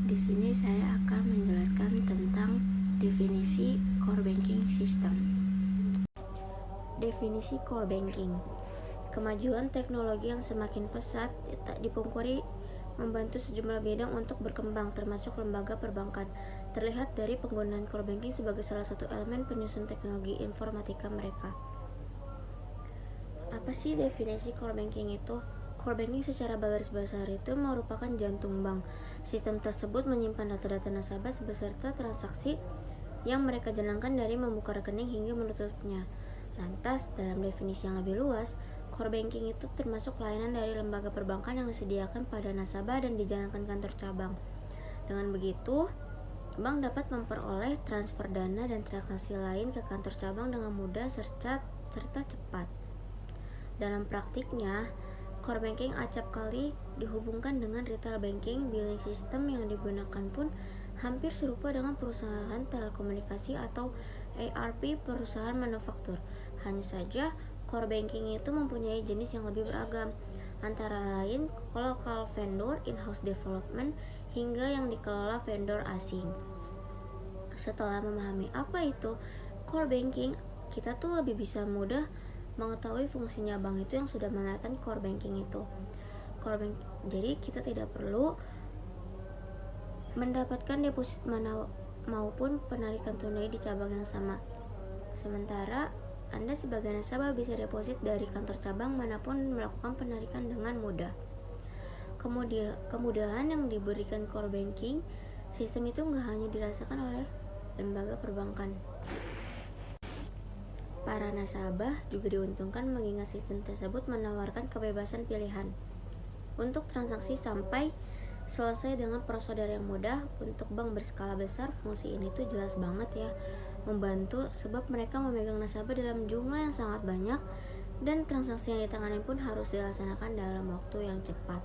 Di sini saya akan menjelaskan tentang definisi core banking system. Definisi core banking. Kemajuan teknologi yang semakin pesat tak dipungkiri membantu sejumlah bidang untuk berkembang, termasuk lembaga perbankan. Terlihat dari penggunaan core banking sebagai salah satu elemen penyusun teknologi informatika mereka. Apa sih definisi core banking itu? Core banking secara garis besar itu merupakan jantung bank. Sistem tersebut menyimpan data-data nasabah beserta transaksi yang mereka jalankan dari membuka rekening hingga menutupnya. Lantas, dalam definisi yang lebih luas, core banking itu termasuk layanan dari lembaga perbankan yang disediakan pada nasabah dan dijalankan kantor cabang. Dengan begitu, bank dapat memperoleh transfer dana dan transaksi lain ke kantor cabang dengan mudah serta cepat. Dalam praktiknya, core banking acap kali dihubungkan dengan retail banking. Billing system yang digunakan pun hampir serupa dengan perusahaan telekomunikasi atau ERP perusahaan manufaktur. Hanya saja, core banking itu mempunyai jenis yang lebih beragam, antara lain local vendor, in-house development, hingga yang dikelola vendor asing. Setelah memahami apa itu core banking, kita tuh lebih bisa mudah mengetahui fungsinya bank itu yang sudah menerapkan core banking itu. Jadi kita tidak perlu mendapatkan deposit mana maupun penarikan tunai di cabang yang sama. Sementara Anda sebagai nasabah bisa deposit dari kantor cabang manapun melakukan penarikan dengan mudah. Kemudahan yang diberikan core banking sistem itu nggak hanya dirasakan oleh lembaga perbankan. Para nasabah juga diuntungkan mengingat sistem tersebut menawarkan kebebasan pilihan untuk transaksi sampai selesai dengan prosedur yang mudah. Untuk bank berskala besar, fungsi ini tuh jelas banget ya, membantu sebab mereka memegang nasabah dalam jumlah yang sangat banyak dan transaksi yang ditangani pun harus dilaksanakan dalam waktu yang cepat.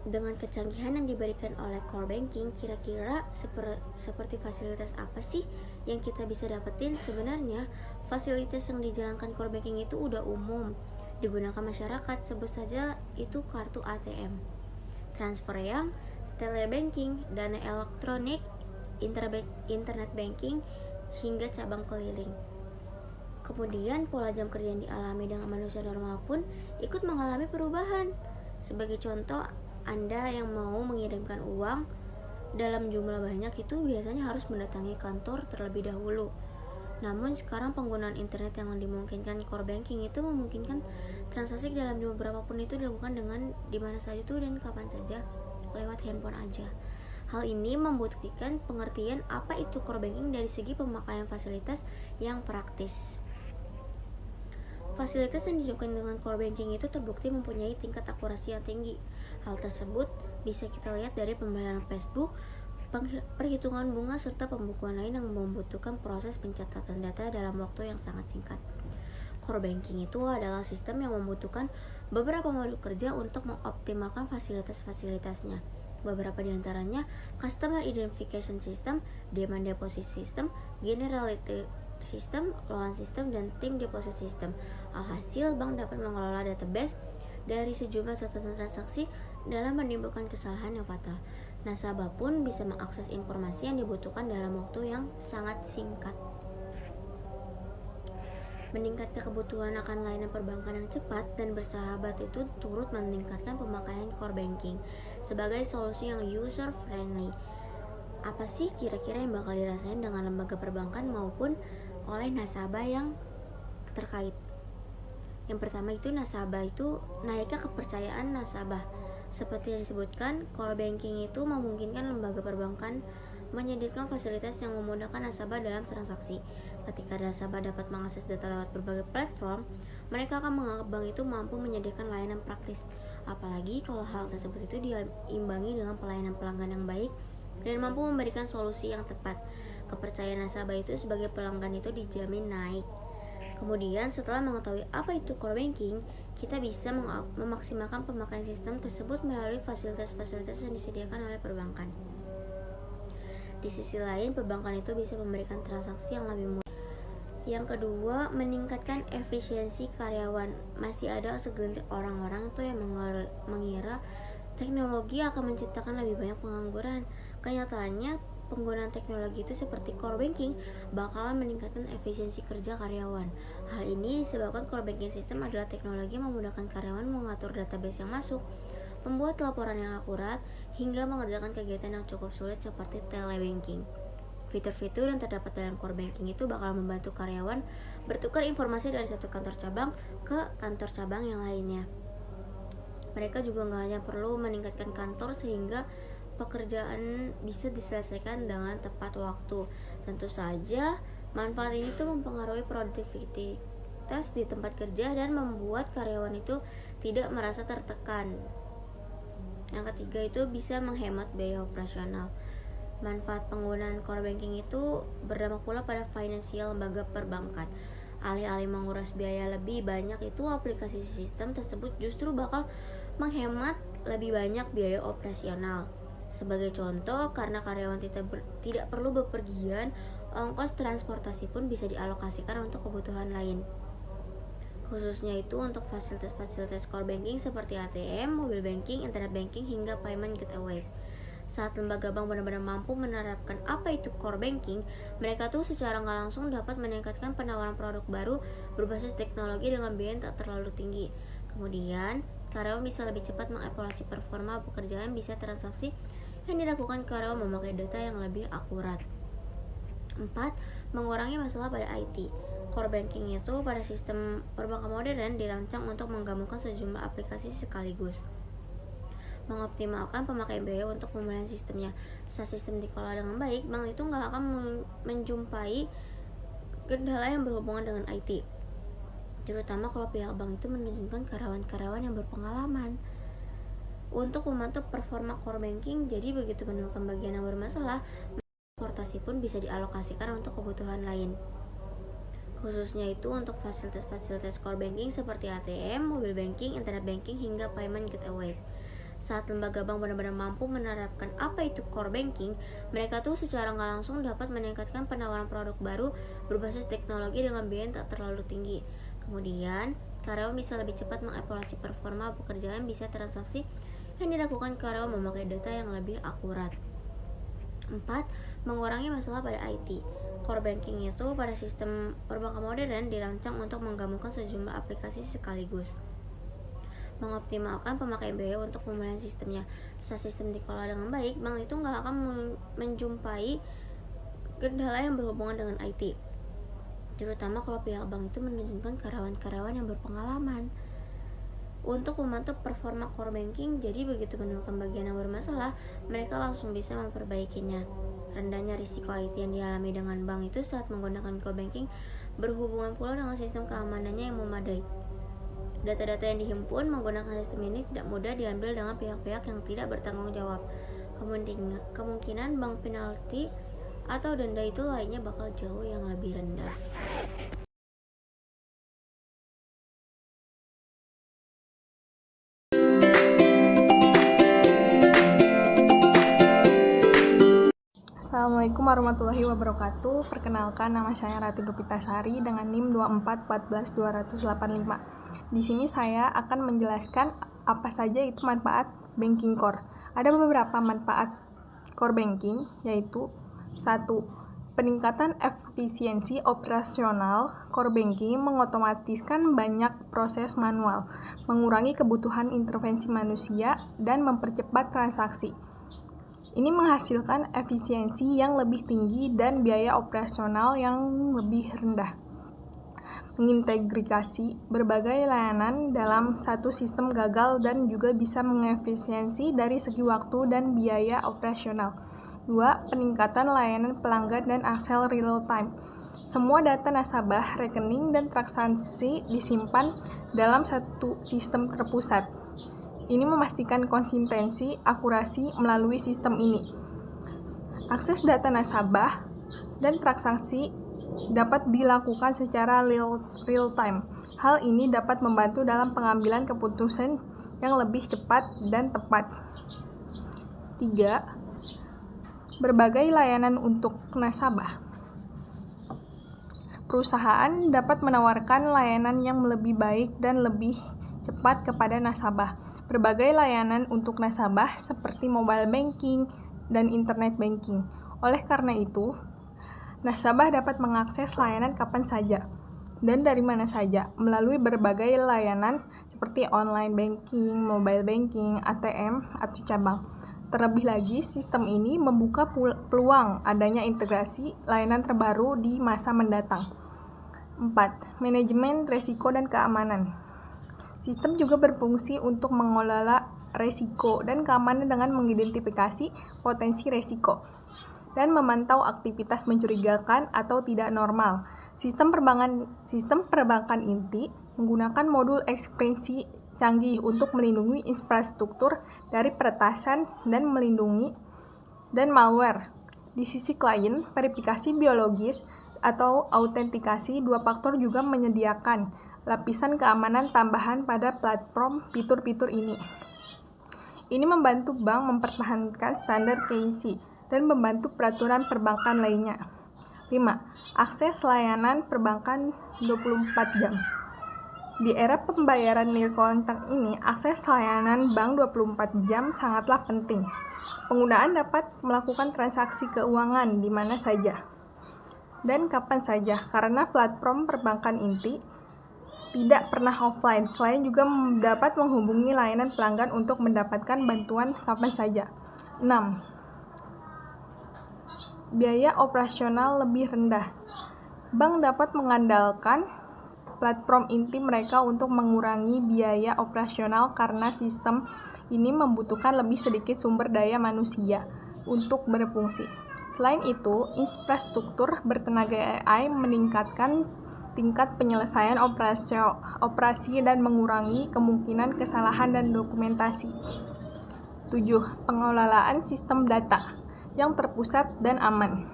Dengan kecanggihan yang diberikan oleh core banking, kira-kira seperti fasilitas apa sih yang kita bisa dapetin? Sebenarnya, fasilitas yang dijalankan core banking itu udah umum digunakan masyarakat. Sebut saja itu kartu ATM, transfer yang telebanking, dana elektronik, internet banking, hingga cabang keliling. Kemudian pola jam kerja yang dialami dengan manusia normal pun ikut mengalami perubahan. Sebagai contoh, Anda yang mau mengirimkan uang dalam jumlah banyak itu biasanya harus mendatangi kantor terlebih dahulu. Namun sekarang penggunaan internet yang dimungkinkan core banking itu memungkinkan transaksi dalam jumlah berapapun itu dilakukan dengan dimana saja itu dan kapan saja lewat handphone aja. Hal ini membuktikan pengertian apa itu core banking dari segi pemakaian fasilitas yang praktis. Fasilitas yang didukung dengan core banking itu terbukti mempunyai tingkat akurasi yang tinggi. Hal tersebut bisa kita lihat dari pembayaran Facebook, perhitungan bunga, serta pembukuan lain yang membutuhkan proses pencatatan data dalam waktu yang sangat singkat. Core banking itu adalah sistem yang membutuhkan beberapa modul kerja untuk mengoptimalkan fasilitas-fasilitasnya. Beberapa di antaranya Customer Identification System, Demand Deposit System, Generality System, Loan System, dan Tim Deposit System. Alhasil, bank dapat mengelola database dari sejumlah catatan transaksi dalam menimbulkan kesalahan yang fatal. Nasabah pun bisa mengakses informasi yang dibutuhkan dalam waktu yang sangat singkat. Meningkatnya kebutuhan akan layanan perbankan yang cepat dan bersahabat itu turut meningkatkan pemakaian core banking sebagai solusi yang user friendly. Apa sih kira-kira yang bakal dirasain dengan lembaga perbankan maupun oleh nasabah yang terkait? Yang pertama itu nasabah itu naiknya kepercayaan nasabah. Seperti yang disebutkan, core banking itu memungkinkan lembaga perbankan menyediakan fasilitas yang memudahkan nasabah dalam transaksi. Ketika nasabah dapat mengakses data lewat berbagai platform, mereka akan menganggap bank itu mampu menyediakan layanan praktis. Apalagi kalau hal tersebut itu diimbangi dengan pelayanan pelanggan yang baik dan mampu memberikan solusi yang tepat. Kepercayaan nasabah itu sebagai pelanggan itu dijamin naik. Kemudian setelah mengetahui apa itu core banking, kita bisa memaksimalkan pemakaian sistem tersebut melalui fasilitas-fasilitas yang disediakan oleh perbankan. Di sisi lain, perbankan itu bisa memberikan transaksi yang lebih mudah. Yang kedua, meningkatkan efisiensi karyawan. Masih ada segelintir orang-orang itu yang mengira teknologi akan menciptakan lebih banyak pengangguran. Kenyataannya, penggunaan teknologi itu seperti core banking bakalan meningkatkan efisiensi kerja karyawan. Hal ini disebabkan core banking system adalah teknologi yang memudahkan karyawan mengatur database yang masuk, membuat laporan yang akurat, hingga mengerjakan kegiatan yang cukup sulit seperti telebanking. Fitur-fitur yang terdapat dalam core banking itu bakal membantu karyawan bertukar informasi dari satu kantor cabang ke kantor cabang yang lainnya. Mereka juga nggak hanya perlu meningkatkan kantor sehingga pekerjaan bisa diselesaikan dengan tepat waktu. Tentu saja, manfaat ini tuh mempengaruhi produktivitas di tempat kerja dan membuat karyawan itu tidak merasa tertekan. Yang ketiga itu bisa menghemat biaya operasional. Manfaat penggunaan core banking itu berdampak pula pada finansial lembaga perbankan. Alih-alih menguras biaya lebih banyak itu, aplikasi sistem tersebut justru bakal menghemat lebih banyak biaya operasional. Sebagai contoh, karena karyawan tidak perlu bepergian, ongkos transportasi pun bisa dialokasikan untuk kebutuhan lain. Khususnya itu untuk fasilitas-fasilitas core banking seperti ATM, mobile banking, internet banking, hingga payment gateways. Saat lembaga bank benar-benar mampu menerapkan apa itu core banking, mereka tuh secara nggak langsung dapat meningkatkan penawaran produk baru berbasis teknologi dengan biaya yang tak terlalu tinggi. Kemudian, karyawan bisa lebih cepat mengevaluasi performa pekerjaan, bisa transaksi yang dilakukan karyawan memakai data yang lebih akurat. 4. Mengurangi masalah pada IT. Core banking itu pada sistem perbankan modern dirancang untuk menggabungkan sejumlah aplikasi sekaligus, mengoptimalkan pemakaian biaya untuk pemulihan sistemnya. Saat sistem dikelola dengan baik, bank itu nggak akan menjumpai kendala yang berhubungan dengan IT, terutama kalau pihak bank itu menerjunkan karyawan-karyawan yang berpengalaman untuk memantau performa core banking. Jadi begitu menemukan bagian yang bermasalah, transportasi pun bisa dialokasikan untuk kebutuhan lain. Khususnya itu untuk fasilitas-fasilitas core banking seperti ATM, mobile banking, internet banking, hingga payment gateways. Saat lembaga bank benar-benar mampu menerapkan apa itu core banking, mereka tuh secara nggak langsung dapat meningkatkan penawaran produk baru berbasis teknologi dengan biaya yang tak terlalu tinggi. Kemudian, karyawan bisa lebih cepat mengevaluasi performa pekerjaan, bisa transaksi yang dilakukan karyawan memakai data yang lebih akurat. 4. Mengurangi masalah pada IT. Core banking itu pada sistem perbankan modern dirancang untuk menggabungkan sejumlah aplikasi sekaligus, mengoptimalkan pemakaian biaya untuk pemulihan sistemnya. Saat sistem dikelola dengan baik, bank itu nggak akan menjumpai kendala yang berhubungan dengan IT, terutama kalau pihak bank itu menerjunkan karyawan-karyawan yang berpengalaman untuk memantau performa core banking. Jadi begitu menemukan bagian yang bermasalah, mereka langsung bisa memperbaikinya. Rendahnya risiko IT yang dialami dengan bank itu saat menggunakan core banking berhubungan pula dengan sistem keamanannya yang memadai. Data-data yang dihimpun menggunakan sistem ini tidak mudah diambil dengan pihak-pihak yang tidak bertanggung jawab. Kemungkinan bank penalti atau denda itu lainnya bakal jauh yang lebih rendah. Assalamualaikum warahmatullahi wabarakatuh. Perkenalkan, nama saya Ratu Dupitasari dengan NIM 2414285. Di sini saya akan menjelaskan apa saja itu manfaat banking core. Ada beberapa manfaat core banking, yaitu 1. Peningkatan efisiensi operasional. Core banking mengotomatiskan banyak proses manual, mengurangi kebutuhan intervensi manusia, dan mempercepat transaksi. Ini menghasilkan efisiensi yang lebih tinggi dan biaya operasional yang lebih rendah. Mengintegrasi berbagai layanan dalam satu sistem gagal dan juga bisa mengefisiensi dari segi waktu dan biaya operasional. 2. Peningkatan layanan pelanggan dan akses real time. Semua data nasabah, rekening, dan transaksi disimpan dalam satu sistem terpusat. Ini memastikan konsistensi akurasi melalui sistem ini. Akses data nasabah dan transaksi dapat dilakukan secara real time. Hal ini dapat membantu dalam pengambilan keputusan yang lebih cepat dan tepat. 3. Berbagai layanan untuk nasabah. Perusahaan dapat menawarkan layanan yang lebih baik dan lebih cepat kepada nasabah. berbagai layanan untuk nasabah seperti mobile banking dan internet banking. Oleh karena itu, nasabah dapat mengakses layanan kapan saja dan dari mana saja melalui berbagai layanan seperti online banking, mobile banking, ATM, atau cabang. Terlebih lagi, sistem ini membuka peluang adanya integrasi layanan terbaru di masa mendatang. 4. Manajemen risiko dan keamanan. Sistem juga berfungsi untuk mengelola risiko dan keamanan dengan mengidentifikasi potensi risiko dan memantau aktivitas mencurigakan atau tidak normal. Sistem perbankan inti menggunakan modul ekspresi canggih untuk melindungi infrastruktur dari peretasan dan melindungi dan malware. Di sisi klien, verifikasi biologis atau autentikasi dua faktor juga menyediakan lapisan keamanan tambahan pada platform fitur-fitur ini. Ini membantu bank mempertahankan standar KYC dan membantu peraturan perbankan lainnya. 5. Akses layanan perbankan 24 jam. Di era pembayaran nirkontak ini, akses layanan bank 24 jam sangatlah penting. Penggunaan dapat melakukan transaksi keuangan di mana saja dan kapan saja karena platform perbankan inti tidak pernah offline. Klien juga dapat menghubungi layanan pelanggan untuk mendapatkan bantuan kapan saja. 6. Biaya operasional lebih rendah. Bank dapat mengandalkan platform inti mereka untuk mengurangi biaya operasional karena sistem ini membutuhkan lebih sedikit sumber daya manusia untuk berfungsi. Selain itu, infrastruktur bertenaga AI meningkatkan tingkat penyelesaian operasi dan mengurangi kemungkinan kesalahan dan dokumentasi. 7. Pengelolaan sistem data yang terpusat dan aman.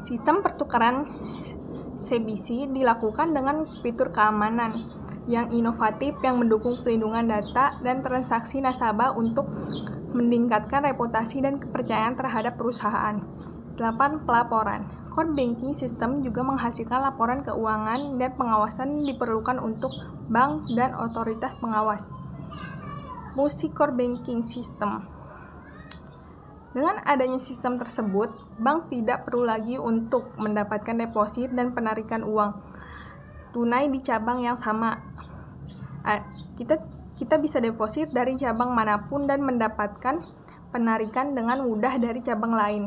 Sistem pertukaran CBC dilakukan dengan fitur keamanan yang inovatif yang mendukung pelindungan data dan transaksi nasabah untuk meningkatkan reputasi dan kepercayaan terhadap perusahaan. 8. Pelaporan. Core banking system juga menghasilkan laporan keuangan dan pengawasan diperlukan untuk bank dan otoritas pengawas. Fungsi core banking system. Dengan adanya sistem tersebut, bank tidak perlu lagi untuk mendapatkan deposit dan penarikan uang tunai di cabang yang sama. Kita bisa deposit dari cabang manapun dan mendapatkan penarikan dengan mudah dari cabang lain.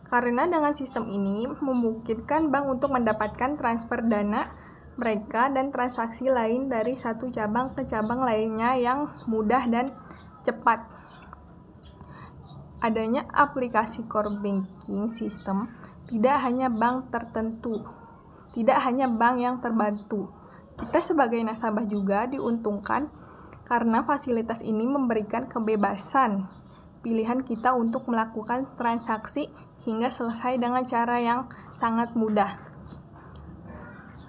Karena dengan sistem ini memungkinkan bank untuk mendapatkan transfer dana mereka dan transaksi lain dari satu cabang ke cabang lainnya yang mudah dan cepat. Adanya aplikasi core banking system tidak hanya bank tertentu, tidak hanya bank yang terbantu. Kita sebagai nasabah juga diuntungkan karena fasilitas ini memberikan kebebasan pilihan kita untuk melakukan transaksi hingga selesai dengan cara yang sangat mudah.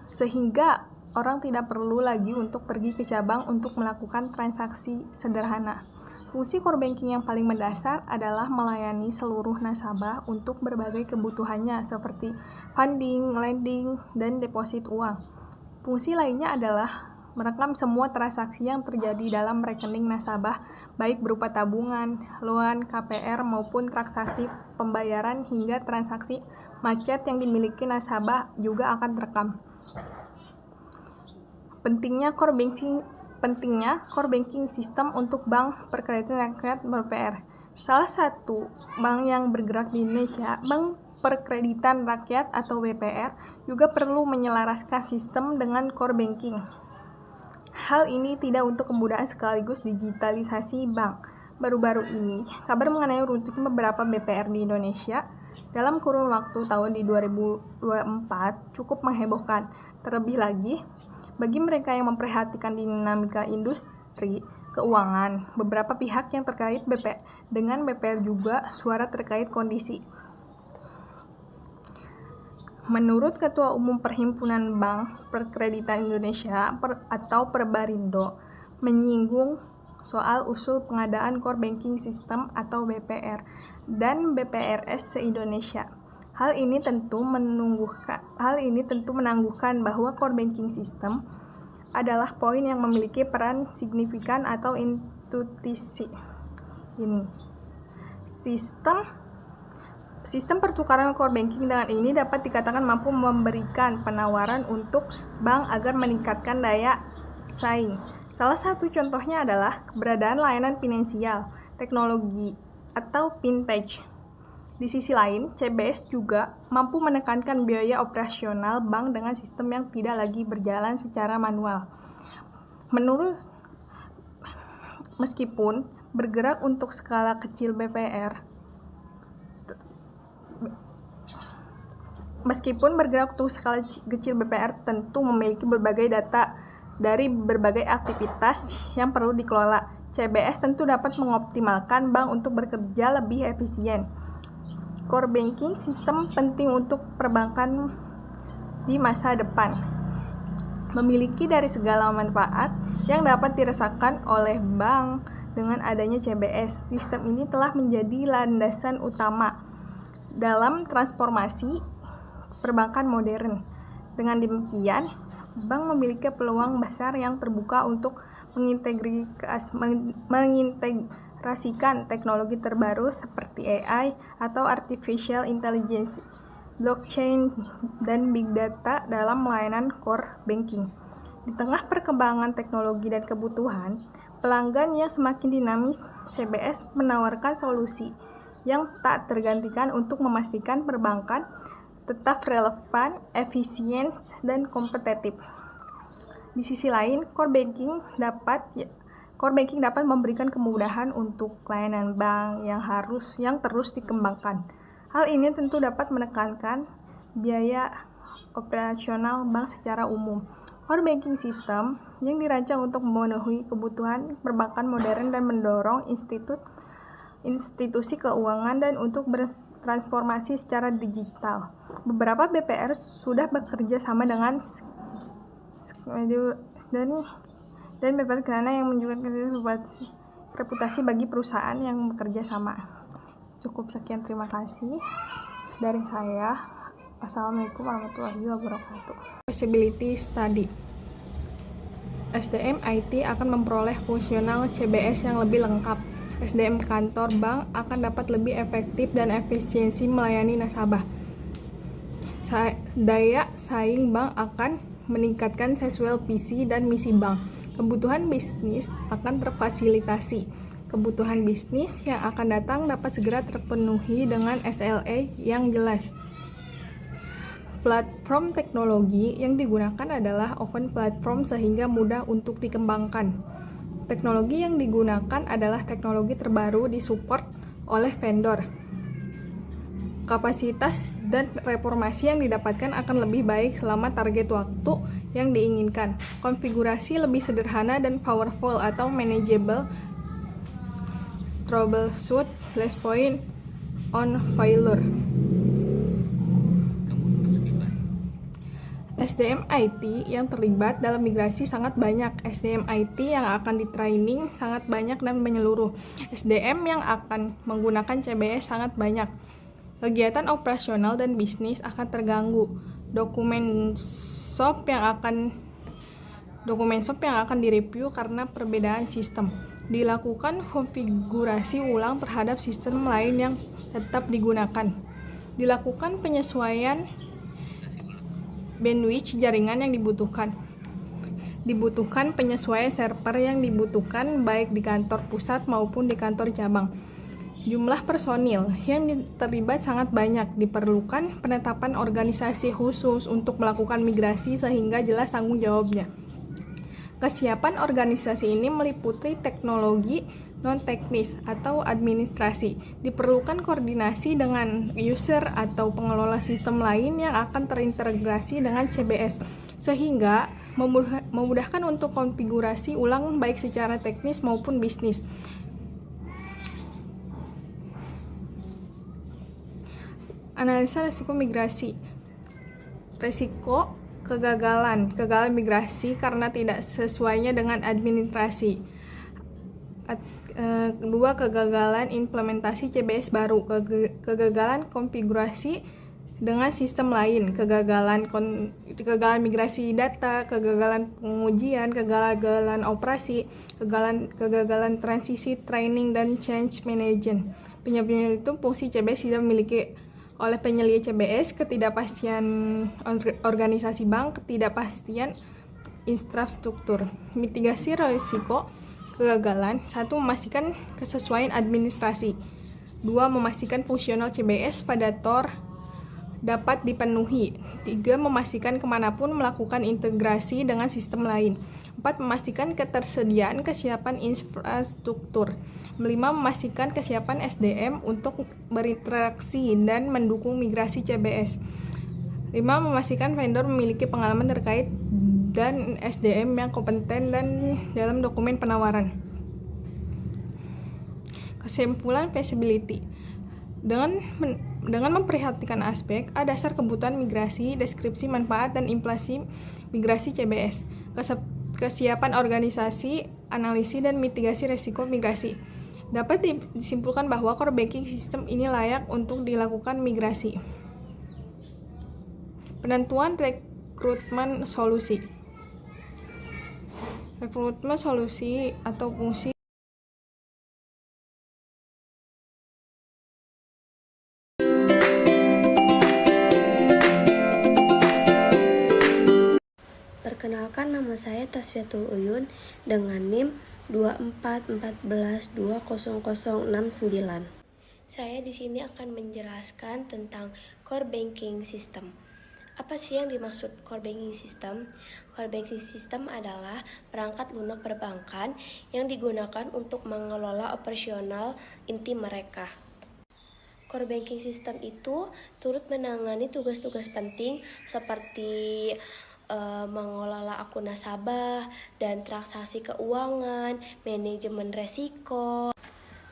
Sehingga orang tidak perlu lagi untuk pergi ke cabang untuk melakukan transaksi sederhana. Fungsi core banking yang paling mendasar adalah melayani seluruh nasabah untuk berbagai kebutuhannya seperti funding, lending, dan deposit uang. Fungsi lainnya adalah merekam semua transaksi yang terjadi dalam rekening nasabah, baik berupa tabungan, loan, KPR, maupun transaksi pembayaran hingga transaksi macet yang dimiliki nasabah juga akan terekam. Pentingnya core banking system untuk Bank Perkreditan Rakyat (BPR). Salah satu bank yang bergerak di Indonesia, Bank Perkreditan Rakyat atau BPR, juga perlu menyelaraskan sistem dengan core banking. Hal ini tidak untuk kemudahan sekaligus digitalisasi bank. Baru-baru ini, kabar mengenai runtuhnya beberapa BPR di Indonesia dalam kurun waktu tahun di 2024 cukup menghebohkan. Terlebih lagi, bagi mereka yang memperhatikan dinamika industri keuangan, beberapa pihak yang terkait dengan BPR juga suara terkait kondisi. Menurut Ketua Umum Perhimpunan Bank Perkreditan Indonesia atau Perbarindo, menyinggung soal usul pengadaan core banking system atau BPR dan BPRS se-Indonesia. Hal ini tentu menangguhkan bahwa core banking system adalah poin yang memiliki peran signifikan atau institusi ini. Sistem pertukaran core banking dengan ini dapat dikatakan mampu memberikan penawaran untuk bank agar meningkatkan daya saing. Salah satu contohnya adalah keberadaan layanan finansial, teknologi, atau fintech. Di sisi lain, CBS juga mampu menekankan biaya operasional bank dengan sistem yang tidak lagi berjalan secara manual. Meskipun bergerak untuk skala kecil BPR, tentu memiliki berbagai data dari berbagai aktivitas yang perlu dikelola. CBS tentu dapat mengoptimalkan bank untuk bekerja lebih efisien. Core banking sistem penting untuk perbankan di masa depan. Memiliki dari segala manfaat yang dapat dirasakan oleh bank dengan adanya CBS. Sistem ini telah menjadi landasan utama dalam transformasi perbankan modern. Dengan demikian, bank memiliki peluang besar yang terbuka untuk mengintegrasikan teknologi terbaru seperti AI atau Artificial Intelligence, blockchain, dan big data dalam layanan core banking. Di tengah perkembangan teknologi dan kebutuhan pelanggan yang semakin dinamis, CBS menawarkan solusi yang tak tergantikan untuk memastikan perbankan tetap relevan, efisien, dan kompetitif. Di sisi lain, core banking dapat memberikan kemudahan untuk layanan bank yang terus dikembangkan. Hal ini tentu dapat menekankan biaya operasional bank secara umum. Core banking system yang dirancang untuk memenuhi kebutuhan perbankan modern dan mendorong institusi keuangan dan untuk bertransformasi secara digital. Beberapa BPR sudah bekerja sama dengan dan BPR karena yang menunjukkan reputasi bagi perusahaan yang bekerja sama. Cukup sekian, terima kasih dari saya. Wassalamualaikum warahmatullahi wabarakatuh. Feasibility Study. SDM IT akan memperoleh fungsional CBS yang lebih lengkap. SDM kantor bank akan dapat lebih efektif dan efisiensi melayani nasabah. Daya saing bank akan meningkatkan sesuai visi dan misi bank. Kebutuhan bisnis akan terfasilitasi. Kebutuhan bisnis yang akan datang dapat segera terpenuhi dengan SLA yang jelas. Platform teknologi yang digunakan adalah open platform sehingga mudah untuk dikembangkan. Teknologi yang digunakan adalah teknologi terbaru disupport oleh vendor. Kapasitas dan reformasi yang didapatkan akan lebih baik selama target waktu yang diinginkan. Konfigurasi lebih sederhana dan powerful atau manageable. Troubleshoot less point on failure. SDM IT yang terlibat dalam migrasi sangat banyak. SDM IT yang akan ditraining sangat banyak dan menyeluruh. SDM yang akan menggunakan CBS sangat banyak. Kegiatan operasional dan bisnis akan terganggu. Dokumen shop yang akan direview karena perbedaan sistem. Dilakukan konfigurasi ulang terhadap sistem lain yang tetap digunakan. Dilakukan penyesuaian bandwidth jaringan yang dibutuhkan. Dibutuhkan penyesuaian server yang dibutuhkan baik di kantor pusat maupun di kantor cabang. Jumlah personil yang terlibat sangat banyak. Diperlukan penetapan organisasi khusus untuk melakukan migrasi sehingga jelas tanggung jawabnya. Kesiapan organisasi ini meliputi teknologi non-teknis atau administrasi. Diperlukan koordinasi dengan user atau pengelola sistem lain yang akan terintegrasi dengan CBS sehingga memudahkan untuk konfigurasi ulang baik secara teknis maupun bisnis. Analisa risiko migrasi. Risiko kegagalan migrasi karena tidak sesuainya dengan administrasi. Kedua, kegagalan implementasi CBS baru. Kegagalan konfigurasi dengan sistem lain, kegagalan migrasi data, kegagalan pengujian, kegagalan operasi, kegagalan transisi, training, dan change management. Penyebabnya itu fungsi CBS tidak memiliki oleh penyelia CBS, ketidakpastian organisasi bank, ketidakpastian infrastruktur. Mitigasi risiko kegagalan: 1. Memastikan kesesuaian administrasi. 2. Memastikan fungsional CBS pada TOR dapat dipenuhi. 3. Memastikan kemanapun melakukan integrasi dengan sistem lain. 4. Memastikan ketersediaan kesiapan infrastruktur. 5. Memastikan kesiapan SDM untuk berinteraksi dan mendukung migrasi CBS. 5. Memastikan vendor memiliki pengalaman terkait dan SDM yang kompeten dan dalam dokumen penawaran. Kesimpulan feasibility. Dengan memperhatikan aspek dasar kebutuhan migrasi, deskripsi manfaat dan implikasi migrasi CBS, kesiapan organisasi, analisis dan mitigasi risiko migrasi, dapat disimpulkan bahwa core banking system ini layak untuk dilakukan migrasi. Penentuan rekrutmen solusi. Rekrutmen solusi atau fungsi Perkenalkan, nama saya Tasfiatul Uyun dengan NIM 241420069. Saya di sini akan menjelaskan tentang core banking system. Apa sih yang dimaksud core banking system? Core banking system adalah perangkat lunak perbankan yang digunakan untuk mengelola operasional inti mereka. Core banking system itu turut menangani tugas-tugas penting seperti mengelola akun nasabah dan transaksi keuangan, manajemen resiko,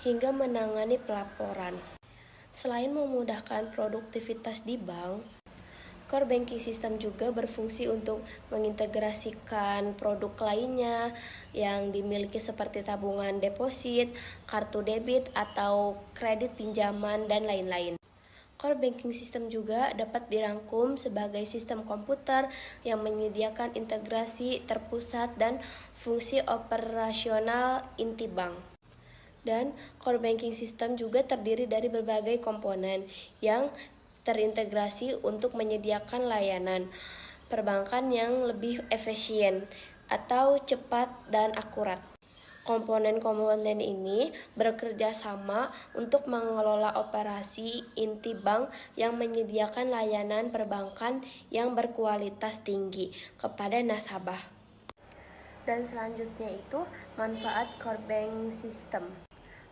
hingga menangani pelaporan. Selain memudahkan produktivitas di bank, core banking system juga berfungsi untuk mengintegrasikan produk lainnya yang dimiliki seperti tabungan deposit, kartu debit atau kredit pinjaman, dan lain-lain. Core banking system juga dapat dirangkum sebagai sistem komputer yang menyediakan integrasi terpusat dan fungsi operasional inti bank. Dan core banking system juga terdiri dari berbagai komponen yang terintegrasi untuk menyediakan layanan perbankan yang lebih efisien atau cepat dan akurat. Komponen-komponen ini bekerja sama untuk mengelola operasi inti bank yang menyediakan layanan perbankan yang berkualitas tinggi kepada nasabah. Dan selanjutnya itu manfaat core banking system.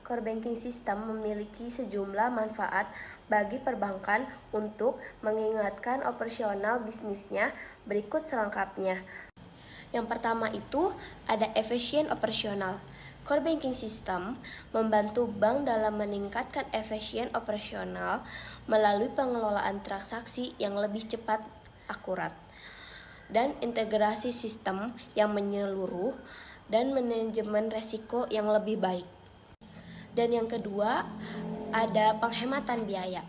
Core banking system memiliki sejumlah manfaat bagi perbankan untuk mengingatkan operasional bisnisnya berikut selengkapnya. Yang pertama itu ada efisien operasional. Core banking system membantu bank dalam meningkatkan efisien operasional melalui pengelolaan transaksi yang lebih cepat, akurat, dan integrasi sistem yang menyeluruh dan manajemen resiko yang lebih baik. Dan yang kedua ada penghematan biaya.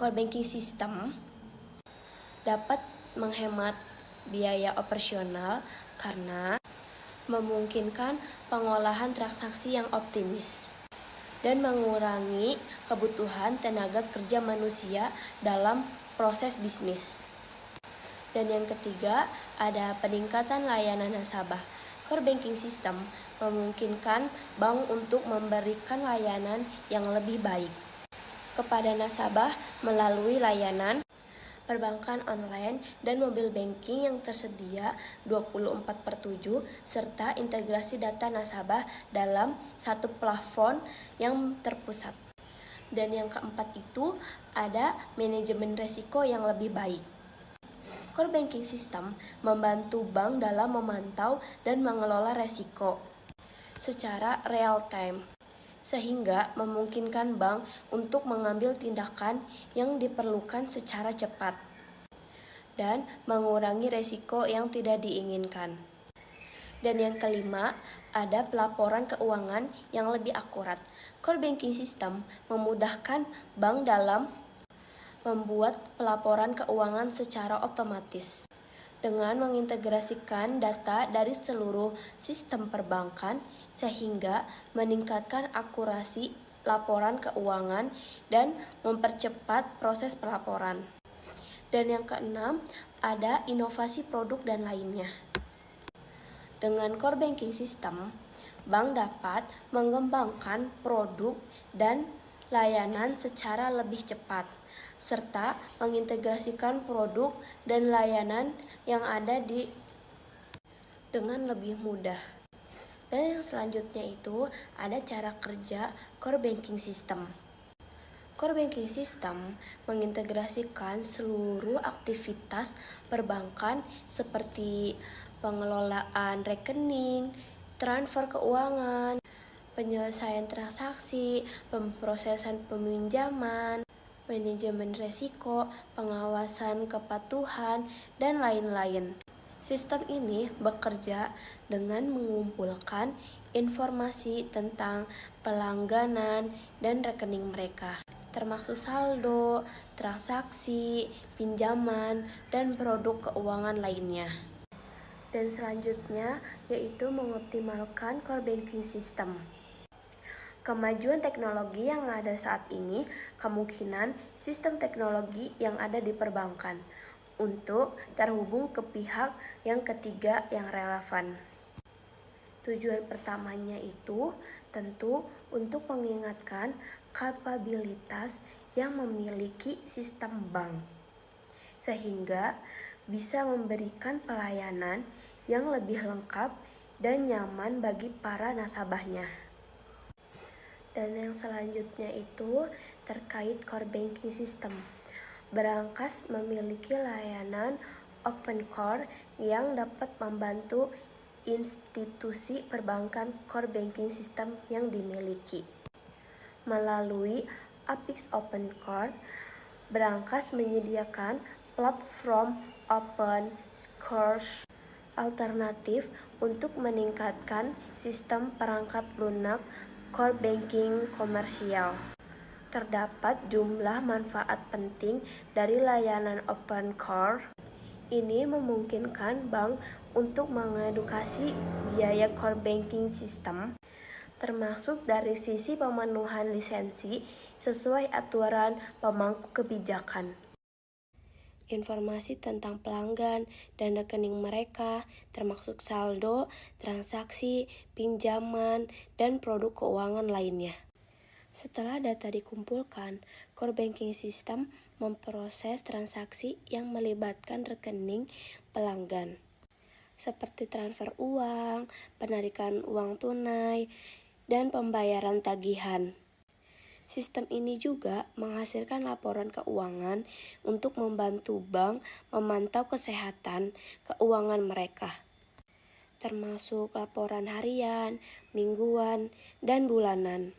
Core banking system dapat menghemat biaya operasional karena memungkinkan pengolahan transaksi yang optimis dan mengurangi kebutuhan tenaga kerja manusia dalam proses bisnis. Dan yang ketiga, ada peningkatan layanan nasabah. Core banking system memungkinkan bank untuk memberikan layanan yang lebih baik kepada nasabah melalui layanan perbankan online dan mobile banking yang tersedia 24/7 serta integrasi data nasabah dalam satu plafon yang terpusat. Dan yang keempat itu ada manajemen resiko yang lebih baik. Core banking system membantu bank dalam memantau dan mengelola resiko secara real time, sehingga memungkinkan bank untuk mengambil tindakan yang diperlukan secara cepat dan mengurangi resiko yang tidak diinginkan. Dan yang kelima, ada pelaporan keuangan yang lebih akurat. Core banking system memudahkan bank dalam membuat pelaporan keuangan secara otomatis. Dengan mengintegrasikan data dari seluruh sistem perbankan sehingga meningkatkan akurasi laporan keuangan dan mempercepat proses pelaporan. Dan yang keenam, ada inovasi produk dan lainnya. Dengan core banking system, bank dapat mengembangkan produk dan layanan secara lebih cepat, serta mengintegrasikan produk dan layanan yang ada dengan lebih mudah. Dan yang selanjutnya itu ada cara kerja core banking system. Core banking system mengintegrasikan seluruh aktivitas perbankan seperti pengelolaan rekening, transfer keuangan, penyelesaian transaksi, pemrosesan peminjaman, manajemen risiko, pengawasan kepatuhan, dan lain-lain. Sistem ini bekerja dengan mengumpulkan informasi tentang pelangganan dan rekening mereka, termasuk saldo, transaksi, pinjaman, dan produk keuangan lainnya. Dan selanjutnya yaitu mengoptimalkan core banking system. Kemajuan teknologi yang ada saat ini kemungkinan sistem teknologi yang ada di perbankan untuk terhubung ke pihak yang ketiga yang relevan. Tujuan pertamanya itu tentu untuk mengingatkan kapabilitas yang memiliki sistem bank, sehingga bisa memberikan pelayanan yang lebih lengkap dan nyaman bagi para nasabahnya. Dan yang selanjutnya itu terkait core banking system. Brankas memiliki layanan open core yang dapat membantu institusi perbankan core banking system yang dimiliki. Melalui Apix Open Core, Brankas menyediakan platform open source alternatif untuk meningkatkan sistem perangkat lunak core banking komersial. Terdapat jumlah manfaat penting dari layanan open core. Ini memungkinkan bank untuk mengedukasi biaya core banking system, termasuk dari sisi pemenuhan lisensi sesuai aturan pemangku kebijakan. Informasi tentang pelanggan dan rekening mereka, termasuk saldo, transaksi, pinjaman, dan produk keuangan lainnya. Setelah data dikumpulkan, core banking system memproses transaksi yang melibatkan rekening pelanggan, seperti transfer uang, penarikan uang tunai, dan pembayaran tagihan. Sistem ini juga menghasilkan laporan keuangan untuk membantu bank memantau kesehatan keuangan mereka, termasuk laporan harian, mingguan, dan bulanan.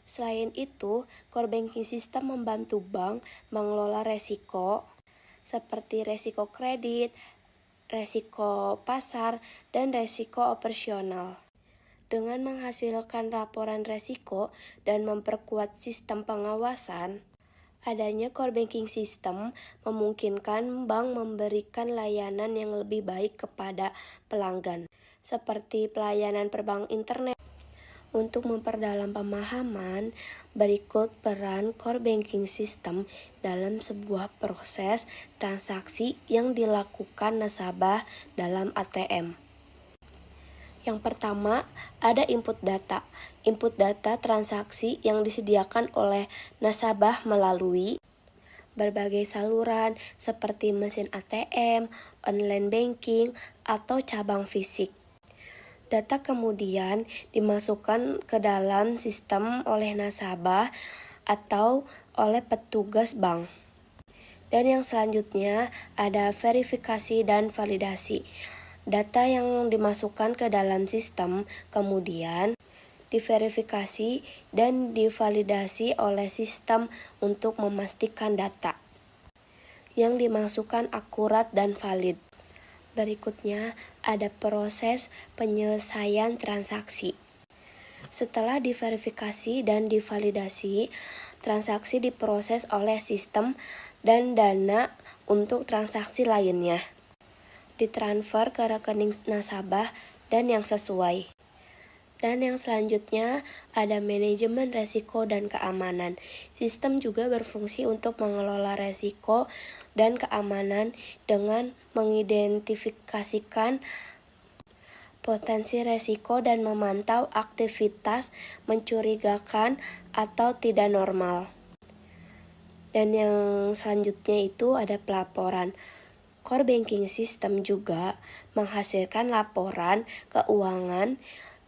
Selain itu, core banking system membantu bank mengelola resiko seperti resiko kredit, resiko pasar, dan resiko operasional. Dengan menghasilkan laporan resiko dan memperkuat sistem pengawasan, adanya core banking system memungkinkan bank memberikan layanan yang lebih baik kepada pelanggan, seperti pelayanan perbankan internet. Untuk memperdalam pemahaman, berikut peran core banking system dalam sebuah proses transaksi yang dilakukan nasabah dalam ATM. Yang pertama, ada input data. Input data transaksi yang disediakan oleh nasabah melalui berbagai saluran seperti mesin ATM, online banking, atau cabang fisik. Data kemudian dimasukkan ke dalam sistem oleh nasabah atau oleh petugas bank. Dan yang selanjutnya ada verifikasi dan validasi. Data yang dimasukkan ke dalam sistem kemudian diverifikasi dan divalidasi oleh sistem untuk memastikan data yang dimasukkan akurat dan valid. Berikutnya ada proses penyelesaian transaksi. Setelah diverifikasi dan divalidasi, transaksi diproses oleh sistem dan dana untuk transaksi lainnya ditransfer ke rekening nasabah dan yang sesuai. Dan yang selanjutnya ada manajemen resiko dan keamanan. Sistem juga berfungsi untuk mengelola resiko dan keamanan dengan mengidentifikasikan potensi resiko dan memantau aktivitas mencurigakan atau tidak normal. Dan yang selanjutnya itu ada pelaporan. Core banking system juga menghasilkan laporan keuangan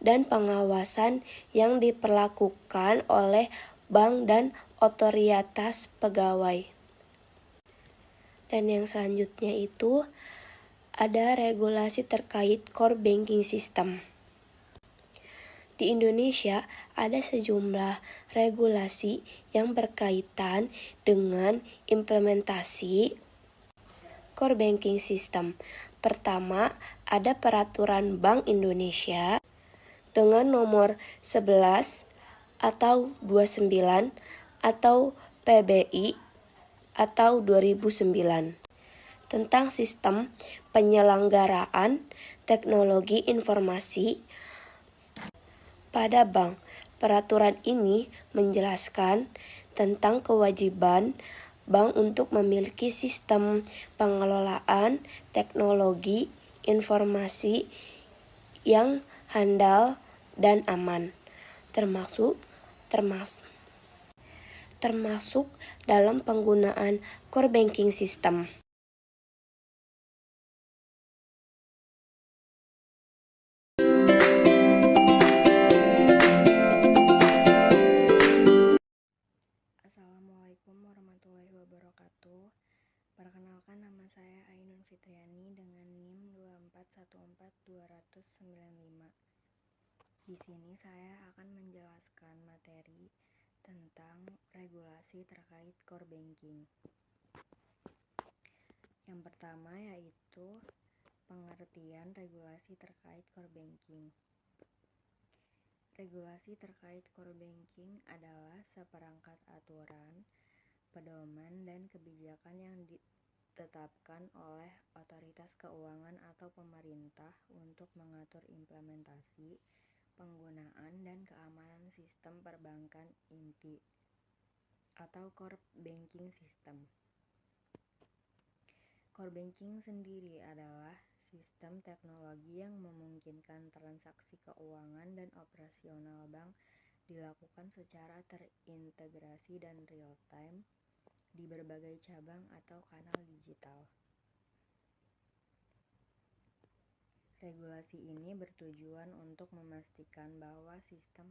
dan pengawasan yang diperlakukan oleh bank dan otoritas pegawai. Dan yang selanjutnya itu ada regulasi terkait core banking system. Di Indonesia ada sejumlah regulasi yang berkaitan dengan implementasi core banking system. Pertama, ada peraturan Bank Indonesia dengan nomor 11 atau 29 atau PBI atau 2009 tentang sistem penyelenggaraan teknologi informasi pada bank. Peraturan ini menjelaskan tentang kewajiban bank untuk memiliki sistem pengelolaan teknologi informasi yang handal dan aman, termasuk dalam penggunaan core banking system. Assalamualaikum warahmatullahi wabarakatuh. Perkenalkan, nama saya Ainun Fitriani dengan NIM 2414295. Di sini saya akan menjelaskan materi tentang regulasi terkait core banking. Yang pertama yaitu pengertian regulasi terkait core banking. Regulasi terkait core banking adalah seperangkat aturan, pedoman, dan kebijakan yang ditetapkan oleh otoritas keuangan atau pemerintah untuk mengatur implementasi, penggunaan, dan keamanan sistem perbankan inti atau core banking system. Core banking sendiri adalah sistem teknologi yang memungkinkan transaksi keuangan dan operasional bank dilakukan secara terintegrasi dan real-time di berbagai cabang atau kanal digital. Regulasi ini bertujuan untuk memastikan bahwa sistem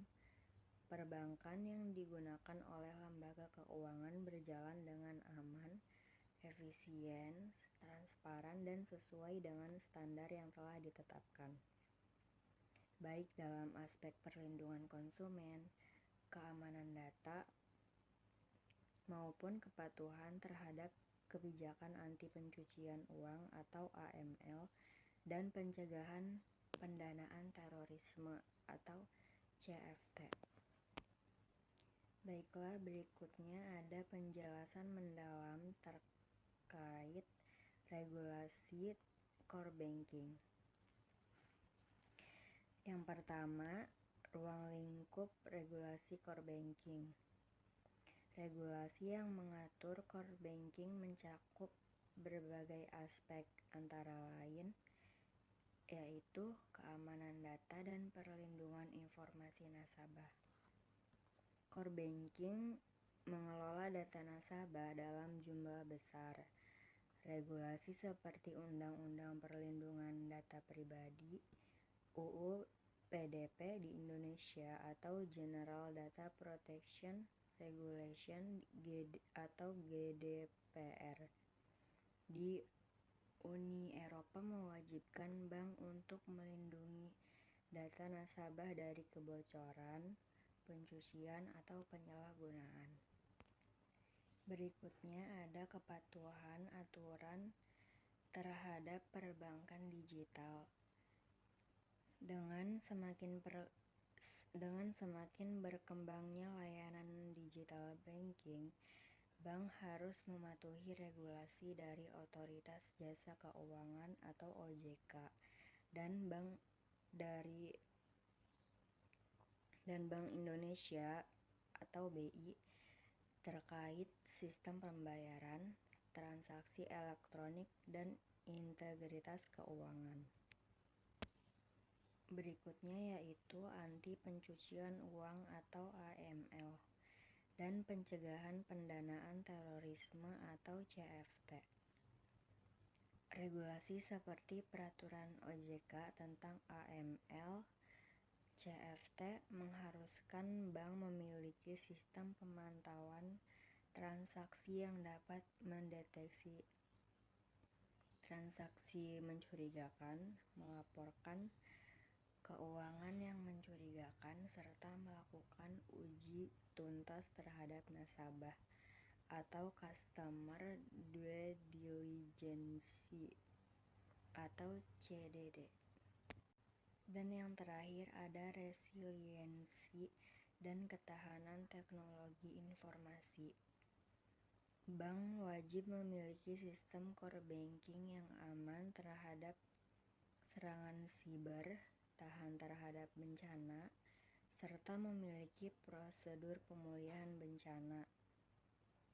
perbankan yang digunakan oleh lembaga keuangan berjalan dengan aman, efisien, transparan, dan sesuai dengan standar yang telah ditetapkan, baik dalam aspek perlindungan konsumen, keamanan data, maupun kepatuhan terhadap kebijakan anti pencucian uang atau AML dan pencegahan pendanaan terorisme atau CFT. Baiklah, berikutnya ada penjelasan mendalam terkait regulasi core banking. Yang pertama, ruang lingkup regulasi core banking. Regulasi yang mengatur core banking mencakup berbagai aspek, antara lain yaitu keamanan data dan perlindungan informasi nasabah. Core banking mengelola data nasabah dalam jumlah besar. Regulasi seperti Undang-Undang Perlindungan Data Pribadi (UU PDP) di Indonesia atau General Data Protection Regulation atau GDPR di Uni Eropa mewajibkan bank untuk melindungi data nasabah dari kebocoran, pencucian, atau penyalahgunaan. Berikutnya ada kepatuhan aturan terhadap perbankan digital. Dengan semakin Dengan semakin berkembangnya layanan digital banking, bank harus mematuhi regulasi dari Otoritas Jasa Keuangan atau OJK dan Bank Indonesia atau BI terkait sistem pembayaran, transaksi elektronik, dan integritas keuangan. Berikutnya yaitu anti pencucian uang atau AML dan pencegahan pendanaan terorisme atau CFT. Regulasi seperti peraturan OJK tentang AML, CFT mengharuskan bank memiliki sistem pemantauan transaksi yang dapat mendeteksi transaksi mencurigakan, melaporkan keuangan yang mencurigakan, serta melakukan uji tuntas terhadap nasabah atau customer due diligence atau CDD. Dan yang terakhir ada resiliensi dan ketahanan teknologi informasi. Bank wajib memiliki sistem core banking yang aman terhadap serangan siber, tahan terhadap bencana, serta memiliki prosedur pemulihan bencana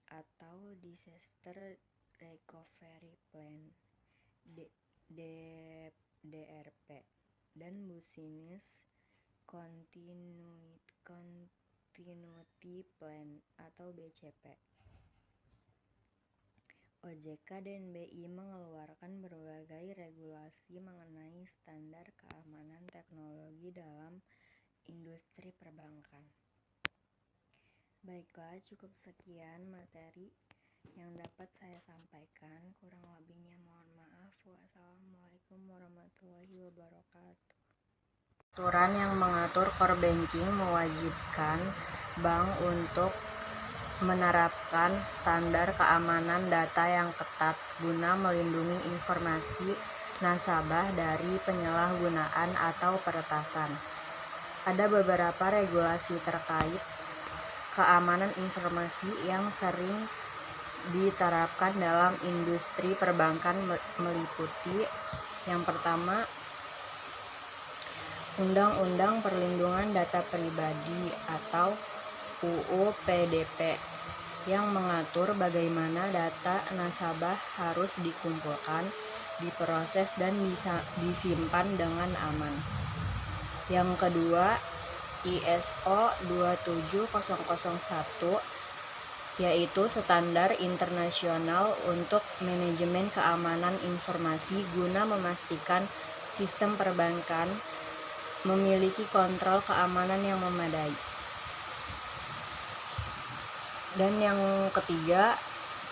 atau Disaster Recovery Plan DRP dan Business Continuity Plan atau BCP. OJK dan BI mengeluarkan berbagai regulasi mengenai standar keamanan teknologi dalam industri perbankan. Baiklah, cukup sekian materi yang dapat saya sampaikan. Kurang lebihnya mohon maaf. Wassalamualaikum warahmatullahi wabarakatuh. Aturan yang mengatur core banking mewajibkan bank untuk menerapkan standar keamanan data yang ketat guna melindungi informasi nasabah dari penyalahgunaan atau peretasan. Ada beberapa regulasi terkait keamanan informasi yang sering diterapkan dalam industri perbankan meliputi yang pertama, Undang-Undang Perlindungan Data Pribadi atau UU PDP yang mengatur bagaimana data nasabah harus dikumpulkan, diproses, dan bisa disimpan dengan aman. Yang kedua, ISO 27001 yaitu standar internasional untuk manajemen keamanan informasi guna memastikan sistem perbankan memiliki kontrol keamanan yang memadai. Dan yang ketiga,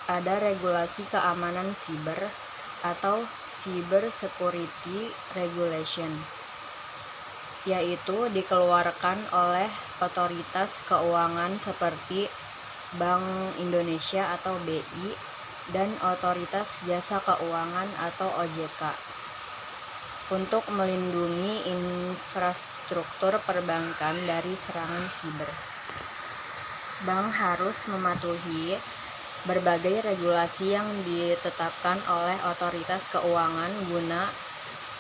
ada regulasi keamanan siber atau Cyber Security Regulation, yaitu dikeluarkan oleh otoritas keuangan seperti Bank Indonesia atau BI dan Otoritas Jasa Keuangan atau OJK untuk melindungi infrastruktur perbankan dari serangan siber. Bank harus mematuhi berbagai regulasi yang ditetapkan oleh otoritas keuangan guna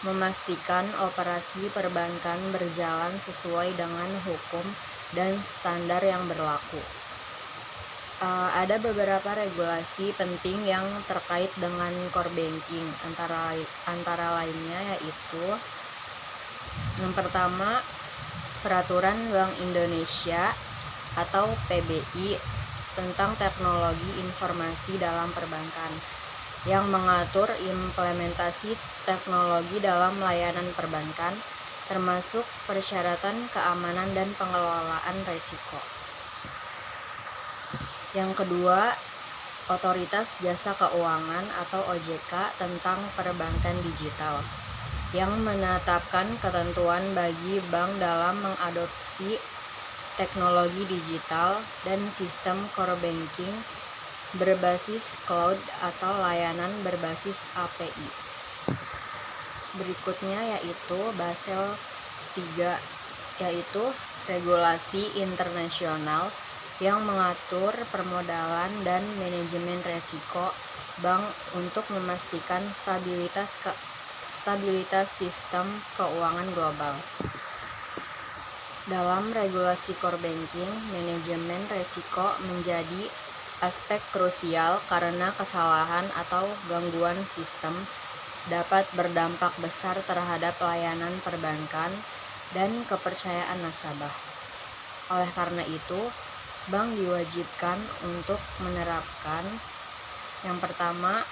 memastikan operasi perbankan berjalan sesuai dengan hukum dan standar yang berlaku. Ada beberapa regulasi penting yang terkait dengan core banking, antara lainnya yaitu yang pertama, Peraturan Bank Indonesia atau PBI tentang teknologi informasi dalam perbankan yang mengatur implementasi teknologi dalam layanan perbankan, termasuk persyaratan keamanan dan pengelolaan risiko. Yang kedua, Otoritas Jasa Keuangan atau OJK tentang perbankan digital yang menetapkan ketentuan bagi bank dalam mengadopsi teknologi digital dan sistem core banking berbasis cloud atau layanan berbasis API. Berikutnya yaitu Basel III, yaitu regulasi internasional yang mengatur permodalan dan manajemen resiko bank untuk memastikan stabilitas sistem keuangan global. Dalam regulasi core banking, manajemen resiko menjadi aspek krusial karena kesalahan atau gangguan sistem dapat berdampak besar terhadap layanan perbankan dan kepercayaan nasabah. Oleh karena itu, bank diwajibkan untuk menerapkan yang pertama,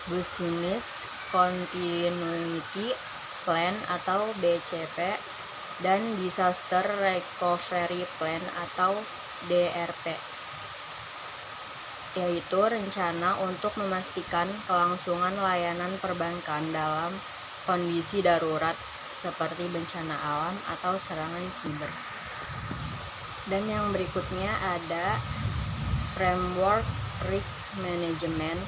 Business Continuity Plan atau BCP dan Disaster Recovery Plan atau DRP, yaitu rencana untuk memastikan kelangsungan layanan perbankan dalam kondisi darurat seperti bencana alam atau serangan siber. Dan yang berikutnya ada Framework Risk Management,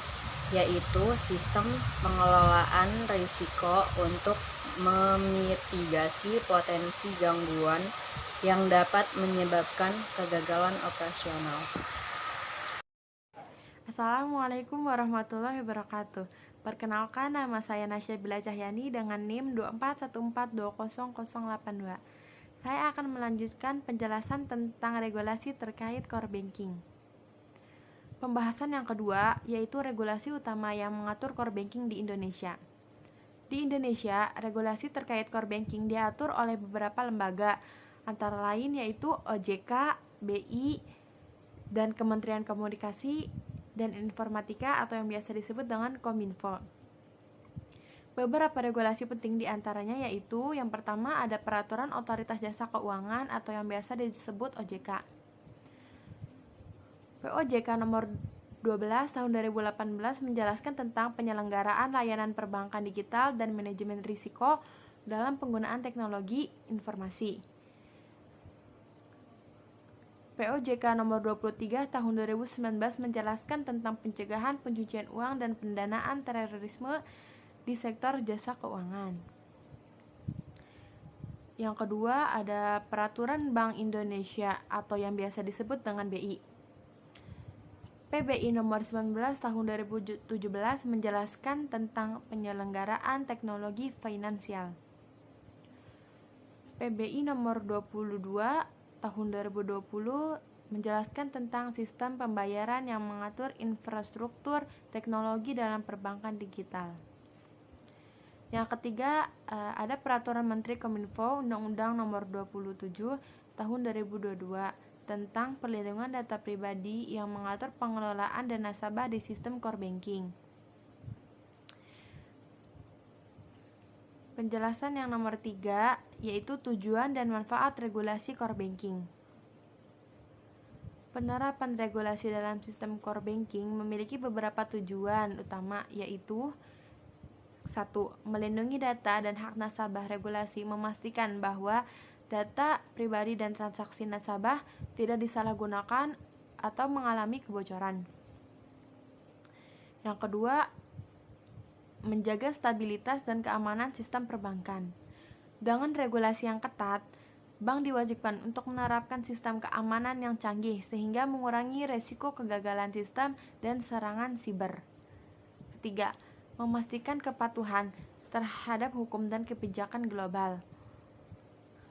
yaitu sistem pengelolaan risiko untuk memitigasi potensi gangguan yang dapat menyebabkan kegagalan operasional. Assalamualaikum warahmatullahi wabarakatuh. Perkenalkan, nama saya Nasya Bila Cahyani dengan NIM 241420082. Saya akan melanjutkan penjelasan tentang regulasi terkait core banking. Pembahasan yang kedua yaitu regulasi utama yang mengatur core banking di Indonesia. Di Indonesia, regulasi terkait core banking diatur oleh beberapa lembaga, antara lain yaitu OJK, BI, dan Kementerian Komunikasi dan Informatika atau yang biasa disebut dengan Kominfo. Beberapa regulasi penting diantaranya yaitu yang pertama ada Peraturan Otoritas Jasa Keuangan atau yang biasa disebut OJK. POJK nomor 12 tahun 2018 menjelaskan tentang penyelenggaraan layanan perbankan digital dan manajemen risiko dalam penggunaan teknologi informasi. POJK nomor 23 tahun 2019 menjelaskan tentang pencegahan pencucian uang dan pendanaan terorisme di sektor jasa keuangan. Yang kedua ada Peraturan Bank Indonesia atau yang biasa disebut dengan BI. PBI nomor 19 tahun 2017 menjelaskan tentang penyelenggaraan teknologi finansial. PBI nomor 22 tahun 2020 menjelaskan tentang sistem pembayaran yang mengatur infrastruktur teknologi dalam perbankan digital. Yang ketiga, ada Peraturan Menteri Kominfo Undang-Undang Nomor 27 Tahun 2022 tentang perlindungan data pribadi yang mengatur pengelolaan dan nasabah di sistem core banking. Penjelasan yang nomor 3 yaitu tujuan dan manfaat regulasi core banking. Penerapan regulasi dalam sistem core banking memiliki beberapa tujuan utama yaitu 1. Melindungi data dan hak nasabah. Regulasi memastikan bahwa data pribadi dan transaksi nasabah tidak disalahgunakan atau mengalami kebocoran. Yang kedua, menjaga stabilitas dan keamanan sistem perbankan. Dengan regulasi yang ketat, bank diwajibkan untuk menerapkan sistem keamanan yang canggih sehingga mengurangi resiko kegagalan sistem dan serangan siber. Ketiga, memastikan kepatuhan terhadap hukum dan kebijakan global.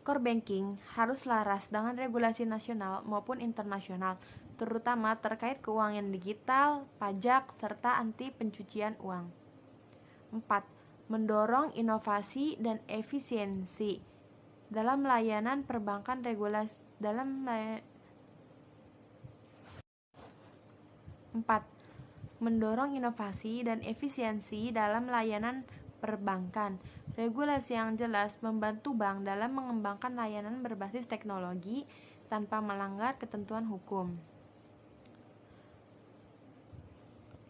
Core banking harus laras dengan regulasi nasional maupun internasional, terutama terkait keuangan digital, pajak, serta anti pencucian uang. 4. Mendorong inovasi dan efisiensi dalam layanan perbankan. Mendorong inovasi dan efisiensi dalam layanan perbankan. Regulasi yang jelas membantu bank dalam mengembangkan layanan berbasis teknologi tanpa melanggar ketentuan hukum.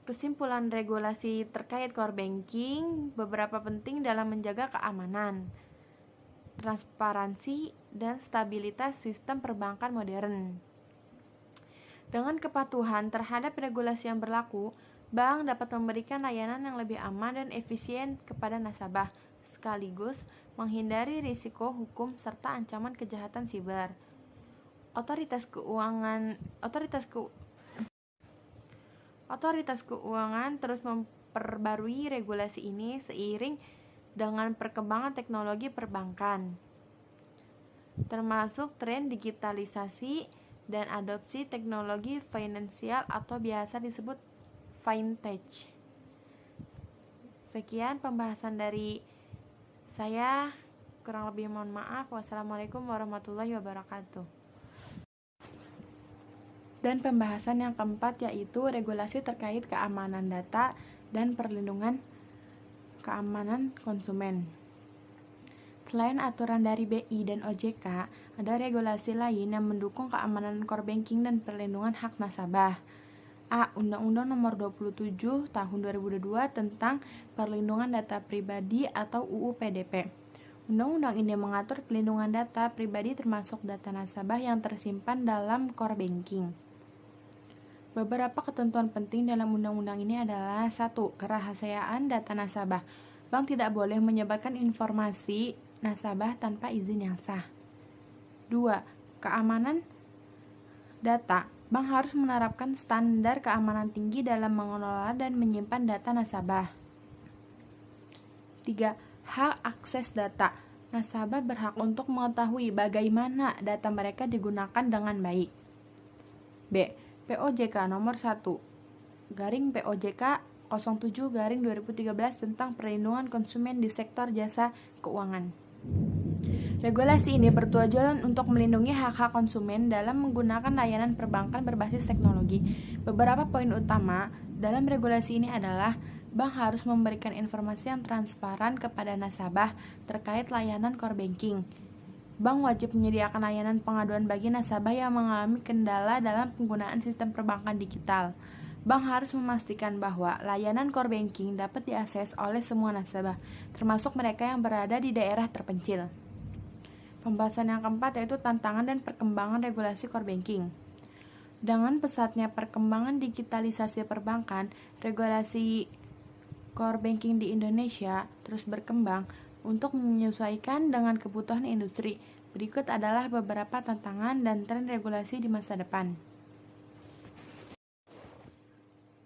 Kesimpulan regulasi terkait core banking beberapa penting dalam menjaga keamanan, transparansi, dan stabilitas sistem perbankan modern. Dengan kepatuhan terhadap regulasi yang berlaku, bank dapat memberikan layanan yang lebih aman dan efisien kepada nasabah, sekaligus menghindari risiko hukum serta ancaman kejahatan siber. Otoritas keuangan terus memperbarui regulasi ini seiring dengan perkembangan teknologi perbankan, termasuk tren digitalisasi dan adopsi teknologi finansial atau biasa disebut fintech. Sekian pembahasan dari saya, kurang lebih mohon maaf. Wassalamualaikum warahmatullahi wabarakatuh. Dan pembahasan yang keempat yaitu regulasi terkait keamanan data dan perlindungan keamanan konsumen. Selain aturan dari BI dan OJK, ada regulasi lain yang mendukung keamanan core banking dan perlindungan hak nasabah. A. Undang-Undang Nomor 27 Tahun 2002 tentang Perlindungan Data Pribadi atau UU PDP. Undang-undang ini mengatur perlindungan data pribadi termasuk data nasabah yang tersimpan dalam core banking. Beberapa ketentuan penting dalam undang-undang ini adalah 1. Kerahasiaan data nasabah. Bank tidak boleh menyebarkan informasi nasabah tanpa izin yang sah. 2. Keamanan data. Bank harus menerapkan standar keamanan tinggi dalam mengelola dan menyimpan data nasabah. 3. Hak akses data. Nasabah berhak untuk mengetahui bagaimana data mereka digunakan dengan baik. B. POJK nomor 1/POJK 07/2013 tentang perlindungan konsumen di sektor jasa keuangan. Regulasi ini bertujuan untuk melindungi hak-hak konsumen dalam menggunakan layanan perbankan berbasis teknologi. Beberapa poin utama dalam regulasi ini adalah bank harus memberikan informasi yang transparan kepada nasabah terkait layanan core banking. Bank wajib menyediakan layanan pengaduan bagi nasabah yang mengalami kendala dalam penggunaan sistem perbankan digital. Bank harus memastikan bahwa layanan core banking dapat diakses oleh semua nasabah, termasuk mereka yang berada di daerah terpencil. Pembahasan yang keempat yaitu tantangan dan perkembangan regulasi core banking. Dengan pesatnya perkembangan digitalisasi perbankan, regulasi core banking di Indonesia terus berkembang untuk menyesuaikan dengan kebutuhan industri. Berikut adalah beberapa tantangan dan tren regulasi di masa depan.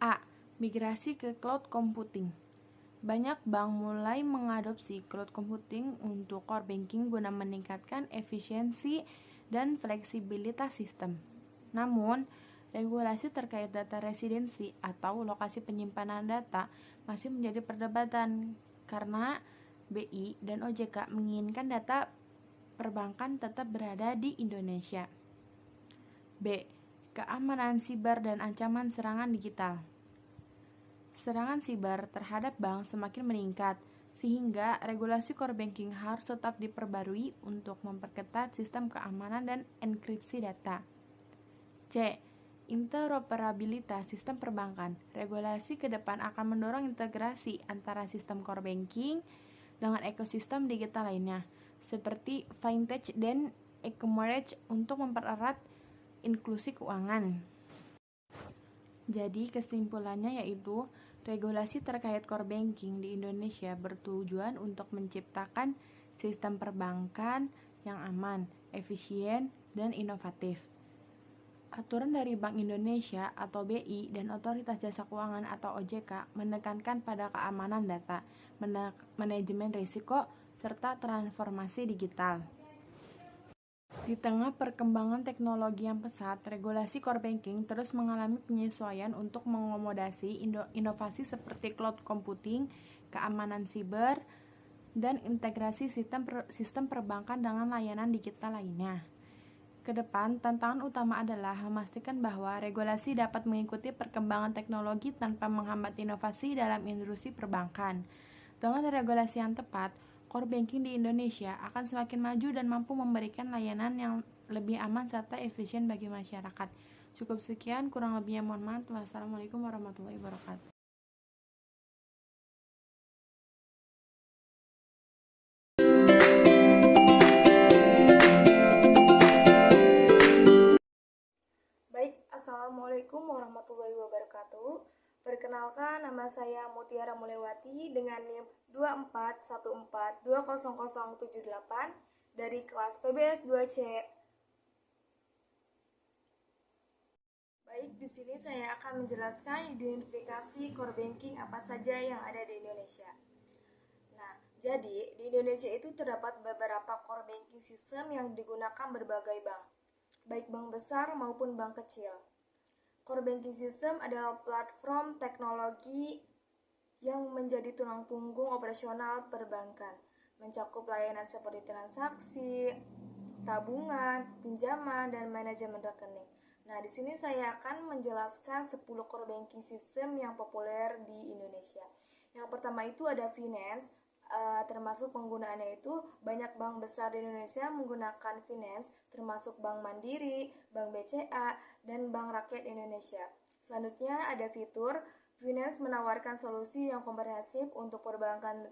A. Migrasi ke cloud computing. Banyak bank mulai mengadopsi cloud computing untuk core banking guna meningkatkan efisiensi dan fleksibilitas sistem. Namun, regulasi terkait data residensi atau lokasi penyimpanan data masih menjadi perdebatan karena BI dan OJK menginginkan data perbankan tetap berada di Indonesia. B. Keamanan siber dan ancaman serangan digital. Serangan siber terhadap bank semakin meningkat, sehingga regulasi core banking harus tetap diperbarui untuk memperketat sistem keamanan dan enkripsi data. C. Interoperabilitas sistem perbankan. Regulasi ke depan akan mendorong integrasi antara sistem core banking dengan ekosistem digital lainnya, seperti fintech dan e-commerce untuk mempererat inklusi keuangan. Jadi kesimpulannya yaitu regulasi terkait core banking di Indonesia bertujuan untuk menciptakan sistem perbankan yang aman, efisien, dan inovatif. Aturan dari Bank Indonesia atau BI dan Otoritas Jasa Keuangan atau OJK menekankan pada keamanan data, manajemen risiko, serta transformasi digital. Di tengah perkembangan teknologi yang pesat, regulasi core banking terus mengalami penyesuaian untuk mengakomodasi inovasi seperti cloud computing, keamanan siber, dan integrasi sistem perbankan dengan layanan digital lainnya. Kedepan, tantangan utama adalah memastikan bahwa regulasi dapat mengikuti perkembangan teknologi tanpa menghambat inovasi dalam industri perbankan. Dengan regulasi yang tepat, core banking di Indonesia akan semakin maju dan mampu memberikan layanan yang lebih aman serta efisien bagi masyarakat. Cukup sekian, kurang lebihnya mohon maaf. Wassalamualaikum warahmatullahi wabarakatuh. Baik, Assalamualaikum warahmatullahi wabarakatuh. Perkenalkan, nama saya Mutiara Mulewati dengan NIM 2414200078 dari kelas PBS 2C. Baik, di sini saya akan menjelaskan identifikasi core banking apa saja yang ada di Indonesia. Nah, jadi di Indonesia itu terdapat beberapa core banking system yang digunakan berbagai bank, baik bank besar maupun bank kecil. Core banking system adalah platform teknologi yang menjadi tulang punggung operasional perbankan, mencakup layanan seperti transaksi, tabungan, pinjaman, dan manajemen rekening. Nah, di sini saya akan menjelaskan 10 core banking system yang populer di Indonesia. Yang pertama itu ada finance, termasuk penggunaannya itu banyak bank besar di Indonesia menggunakan finance, termasuk Bank Mandiri, Bank BCA, dan Bank Rakyat Indonesia. Selanjutnya ada fitur, finance menawarkan solusi yang komprehensif untuk perbankan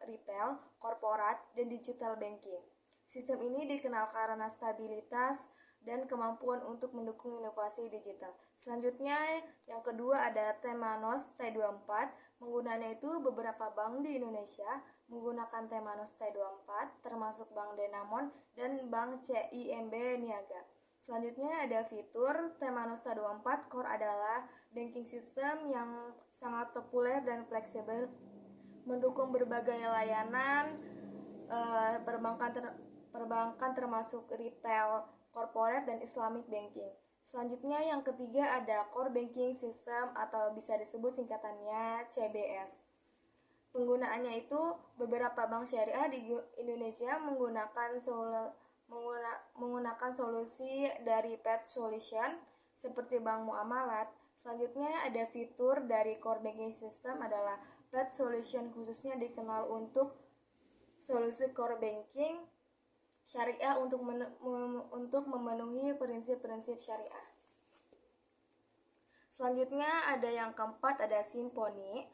retail, korporat, dan digital banking. Sistem ini dikenal karena stabilitas dan kemampuan untuk mendukung inovasi digital. Selanjutnya, yang kedua ada Temenos T24. Penggunaannya itu beberapa bank di Indonesia menggunakan Temenos T24, termasuk Bank Danamon dan Bank CIMB Niaga. Selanjutnya ada fitur Temenos T24 Core adalah banking system yang sangat populer dan fleksibel, mendukung berbagai layanan perbankan termasuk retail, corporate, dan Islamic banking. Selanjutnya yang ketiga ada Core Banking System atau bisa disebut singkatannya CBS. Penggunaannya itu beberapa bank syariah di Indonesia menggunakan solusi dari Pet Solution seperti Bank Muamalat. Selanjutnya ada fitur dari Core Banking System adalah Pet Solution, khususnya dikenal untuk solusi core banking syariah untuk memenuhi prinsip-prinsip syariah. Selanjutnya ada yang keempat ada Simponi.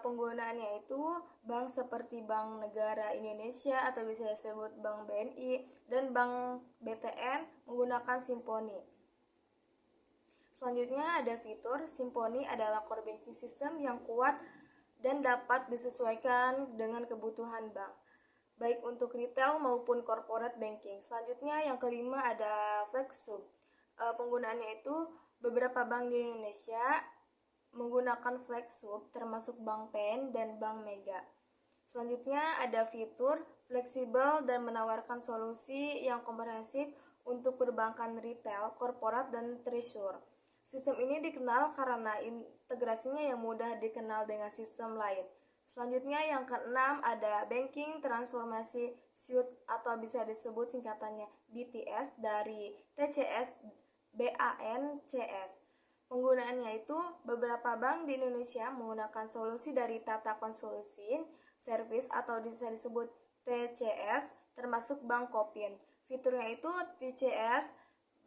Penggunaannya itu bank seperti Bank Negara Indonesia atau bisa disebut Bank BNI dan Bank BTN menggunakan Simponi. Selanjutnya ada fitur Simponi adalah core banking system yang kuat dan dapat disesuaikan dengan kebutuhan bank, baik untuk retail maupun corporate banking. Selanjutnya yang kelima ada FlexSub. Penggunaannya itu beberapa bank di Indonesia menggunakan FlexSub, termasuk Bank PEN dan Bank Mega. Selanjutnya ada fitur fleksibel dan menawarkan solusi yang komprehensif untuk perbankan retail, korporat, dan treasure. Sistem ini dikenal karena integrasinya yang mudah dikenal dengan sistem lain. Selanjutnya yang keenam ada Banking Transformasi Suite atau bisa disebut singkatannya BTS dari TCS BANCS. Penggunaannya itu beberapa bank di Indonesia menggunakan solusi dari Tata Consulting Service atau bisa disebut TCS, termasuk Bank Kopin. Fiturnya itu TCS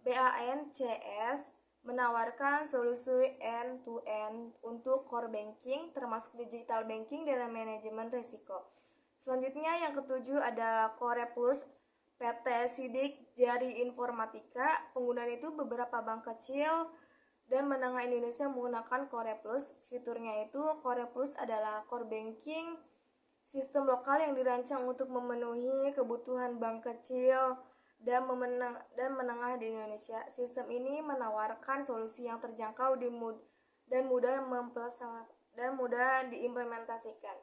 BANCS menawarkan solusi end-to-end untuk core banking, termasuk digital banking dan manajemen risiko. Selanjutnya yang ketujuh ada Core Plus PT Sidik Jari Informatika. Penggunaan itu beberapa bank kecil dan menengah Indonesia menggunakan Core Plus. Fiturnya itu Core Plus adalah core banking sistem lokal yang dirancang untuk memenuhi kebutuhan bank kecil dan menengah di Indonesia. Sistem ini menawarkan solusi yang terjangkau dan mudah diimplementasikan.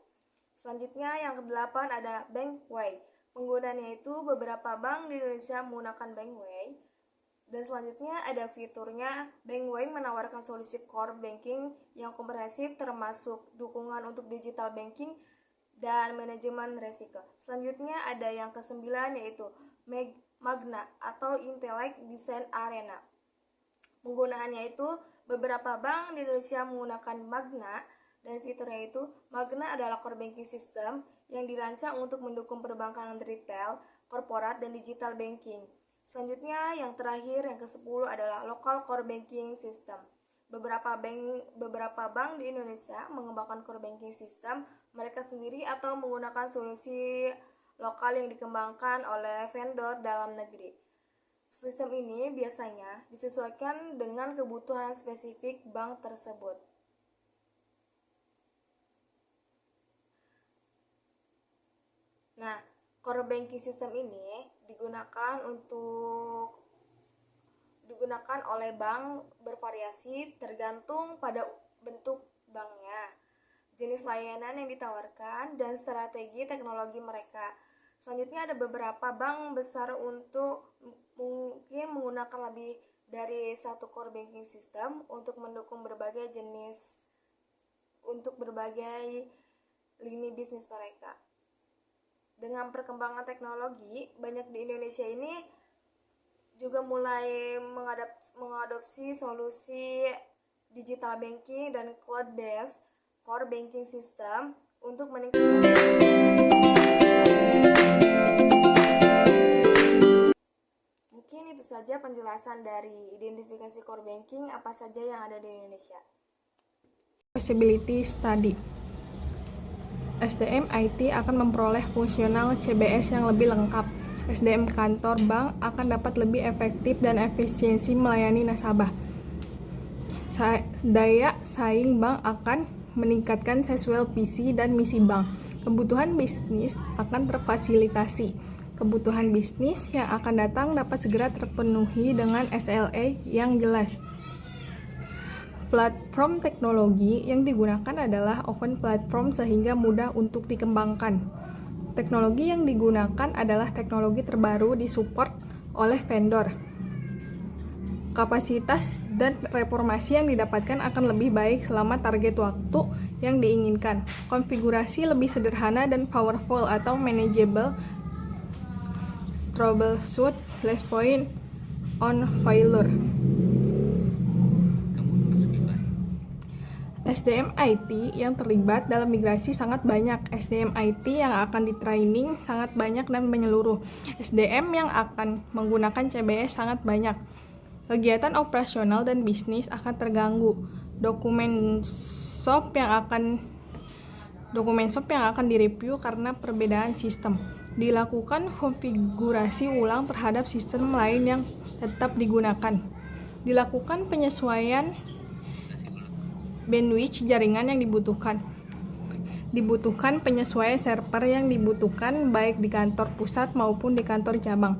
Selanjutnya yang kedelapan ada Bankway. Penggunaannya itu beberapa bank di Indonesia menggunakan Bankway. Dan selanjutnya ada fiturnya Bankway menawarkan solusi core banking yang komprehensif, termasuk dukungan untuk digital banking dan manajemen risiko. Selanjutnya ada yang kesembilan yaitu Magna atau Intellect Design Arena. Penggunaannya itu beberapa bank di Indonesia menggunakan Magna dan fiturnya itu Magna adalah core banking system yang dirancang untuk mendukung perbankan retail, korporat, dan digital banking. Selanjutnya yang terakhir yang ke-10 adalah Local Core Banking System. Beberapa bank di Indonesia mengembangkan core banking system mereka sendiri atau menggunakan solusi lokal yang dikembangkan oleh vendor dalam negeri. Sistem ini biasanya disesuaikan dengan kebutuhan spesifik bank tersebut. Nah, core banking system ini digunakan oleh bank bervariasi tergantung pada bentuk banknya, jenis layanan yang ditawarkan, dan strategi teknologi mereka. Selanjutnya ada beberapa bank besar untuk mungkin menggunakan lebih dari satu core banking system untuk mendukung berbagai lini bisnis mereka. Dengan perkembangan teknologi, banyak di Indonesia ini juga mulai mengadopsi solusi digital banking dan cloud-based core banking system untuk meningkatkan efisiensi. Mungkin itu saja penjelasan dari identifikasi core banking apa saja yang ada di Indonesia. Feasibility Study. SDM IT akan memperoleh fungsional CBS yang lebih lengkap. SDM kantor bank akan dapat lebih efektif dan efisiensi melayani nasabah. Daya saing bank akan meningkatkan sesuai visi dan misi bank. Kebutuhan bisnis akan terfasilitasi. Kebutuhan bisnis yang akan datang dapat segera terpenuhi dengan SLA yang jelas. Platform teknologi yang digunakan adalah open platform sehingga mudah untuk dikembangkan. Teknologi yang digunakan adalah teknologi terbaru disupport oleh vendor. Kapasitas dan reformasi yang didapatkan akan lebih baik selama target waktu yang diinginkan. Konfigurasi lebih sederhana dan powerful atau manageable. Troubleshoot less point on failure. SDM IT yang terlibat dalam migrasi sangat banyak. SDM IT yang akan di-training sangat banyak dan menyeluruh. SDM yang akan menggunakan CBS sangat banyak. Kegiatan operasional dan bisnis akan terganggu. Dokumen shop yang akan direview karena perbedaan sistem. Dilakukan konfigurasi ulang terhadap sistem lain yang tetap digunakan. Dilakukan penyesuaian bandwidth jaringan yang dibutuhkan. Dibutuhkan penyesuaian server yang dibutuhkan baik di kantor pusat maupun di kantor cabang.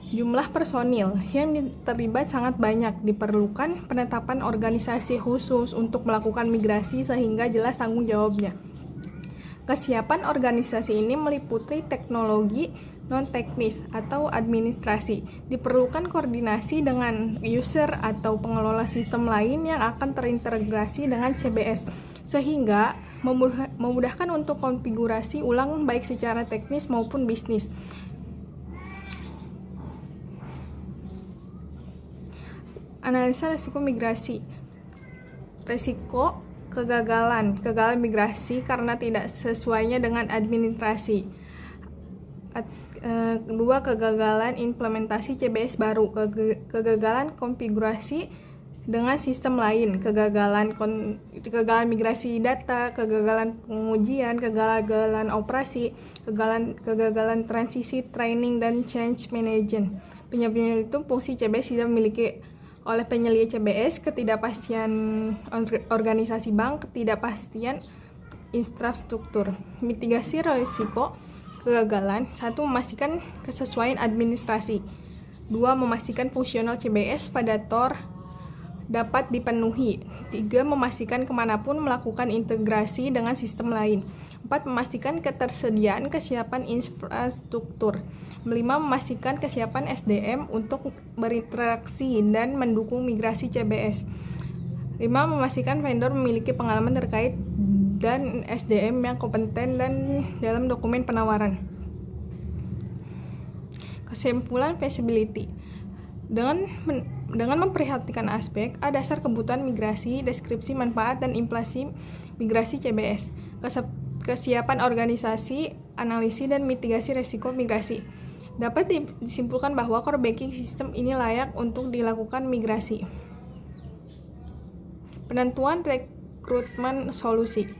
Jumlah personil yang terlibat sangat banyak. Diperlukan penetapan organisasi khusus untuk melakukan migrasi sehingga jelas tanggung jawabnya. Kesiapan organisasi ini meliputi teknologi non-teknis atau administrasi. Diperlukan koordinasi dengan user atau pengelola sistem lain yang akan terintegrasi dengan CBS, sehingga memudahkan untuk konfigurasi ulang baik secara teknis maupun bisnis. Analisa risiko migrasi. Risiko kegagalan migrasi karena tidak sesuainya dengan administrasi. Kedua, kegagalan implementasi CBS baru, kegagalan konfigurasi dengan sistem lain, kegagalan migrasi data, kegagalan pengujian, kegagalan operasi, kegagalan transisi training dan change management. Penyebabnya itu fungsi CBS tidak dimiliki oleh penyelia CBS, ketidakpastian organisasi bank, ketidakpastian infrastruktur. Mitigasi risiko kegagalan. 1. Memastikan kesesuaian administrasi. 2. Memastikan fungsional CBS pada TOR dapat dipenuhi. 3. Memastikan kemanapun melakukan integrasi dengan sistem lain. 4. Memastikan ketersediaan kesiapan infrastruktur. 5. Memastikan kesiapan SDM untuk berinteraksi dan mendukung migrasi CBS. 5. Memastikan vendor memiliki pengalaman terkait dan SDM yang kompeten dan dalam dokumen penawaran. Kesimpulan feasibility. Dengan memperhatikan aspek dasar kebutuhan migrasi, deskripsi manfaat dan implikasi migrasi CBS, kesiapan organisasi, analisis dan mitigasi risiko migrasi, dapat disimpulkan bahwa core banking system ini layak untuk dilakukan migrasi. Penentuan rekrutmen solusi.